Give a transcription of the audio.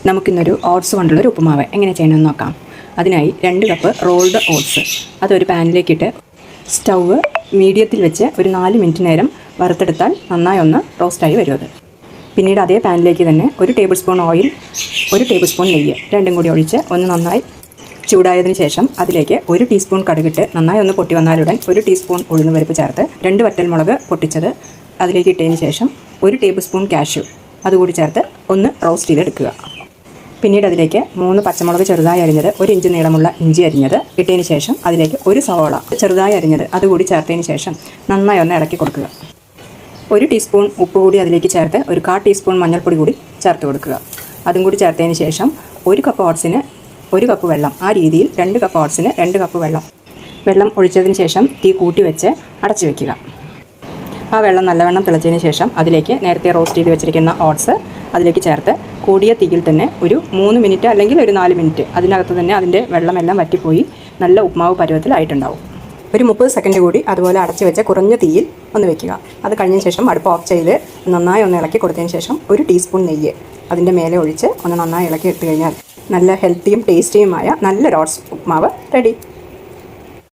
നമുക്കിന്നൊരു ഓട്സ് കൊണ്ടുള്ളൊരു ഉപ്പുമാവ് എങ്ങനെ ചെയ്യണമെന്ന് നോക്കാം. അതിനായി 2 കപ്പ് റോൾഡ് ഓട്സ് അതൊരു പാനിലേക്കിട്ട് സ്റ്റൗവ് മീഡിയത്തിൽ വെച്ച് ഒരു 4 മിനിറ്റ് നേരം വറുത്തെടുത്താൽ നന്നായി ഒന്ന് റോസ്റ്റായി വരും അത്. പിന്നീട് അതേ പാനിലേക്ക് തന്നെ 1 table spoon oil, 1 table spoon നെയ്യ് രണ്ടും കൂടി ഒഴിച്ച് ഒന്ന് നന്നായി ചൂടായതിനു ശേഷം അതിലേക്ക് 1 ടീസ്പൂൺ കടുകിട്ട് നന്നായി ഒന്ന് പൊട്ടി വന്നാലുടൻ 1 ടീസ്പൂൺ ഉഴുന്നുപരിപ്പ് ചേർത്ത് 2 വറ്റൽമുളക് പൊട്ടിച്ചത് അതിലേക്ക് ഇട്ടതിന് ശേഷം 1 ടേബിൾ സ്പൂൺ കാഷ്യൂ അതുകൂടി ചേർത്ത് ഒന്ന് റോസ്റ്റ് ചെയ്തെടുക്കുക. പിന്നീട് അതിലേക്ക് 3 പച്ചമുളക് ചെറുതായി അരിഞ്ഞത്, 1 ഇഞ്ച് നീളമുള്ള ഇഞ്ചി അരിഞ്ഞത് ഇട്ടതിന് ശേഷം അതിലേക്ക് 1 സവോള ചെറുതായി അരിഞ്ഞത് അതുകൂടി ചേർത്തതിന് ശേഷം നന്നായി ഒന്ന് ഇളക്കി കൊടുക്കുക. 1 ടീസ്പൂൺ ഉപ്പ് കൂടി അതിലേക്ക് ചേർത്ത് 1/4 ടീസ്പൂൺ മഞ്ഞൾപ്പൊടി കൂടി ചേർത്ത് കൊടുക്കുക. അതും കൂടി ചേർത്തതിന് ശേഷം 1 കപ്പ് ഓട്സിന് 1 കപ്പ് വെള്ളം, ആ രീതിയിൽ 2 കപ്പ് ഓട്സിന് 2 കപ്പ് വെള്ളം ഒഴിച്ചതിന് ശേഷം തീ കൂട്ടി വെച്ച് അടച്ചു വയ്ക്കുക. ആ വെള്ളം നല്ലവണ്ണം തിളച്ചതിന് ശേഷം അതിലേക്ക് നേരത്തെ റോസ്റ്റ് ചെയ്ത് വെച്ചിരിക്കുന്ന ഓട്സ് അതിലേക്ക് ചേർത്ത് കൂടിയ തീയിൽ തന്നെ ഒരു 3 മിനിറ്റ് അല്ലെങ്കിൽ ഒരു 4 മിനിറ്റ് അതിനകത്ത് തന്നെ അതിൻ്റെ വെള്ളമെല്ലാം വറ്റിപ്പോയി നല്ല ഉപ്മാവ് പരുവത്തിലായിട്ടുണ്ടാവും. ഒരു 30 സെക്കൻഡ് കൂടി അതുപോലെ അടച്ചു വെച്ച് കുറഞ്ഞ തീയിൽ ഒന്ന് വെക്കുക. അത് കഴിഞ്ഞ ശേഷം അടുപ്പ് ഓഫ് ചെയ്ത് നന്നായി ഒന്ന് ഇളക്കി കൊടുത്തതിന് ശേഷം 1 ടീസ്പൂൺ നെയ്യ് അതിൻ്റെ മേലെ ഒഴിച്ച് ഒന്ന് നന്നായി ഇളക്കി ഇട്ട് കഴിഞ്ഞാൽ നല്ല ഹെൽത്തിയും ടേസ്റ്റിയുമായ നല്ലൊരു ഓട്സ് ഉപ്മാവ് റെഡി.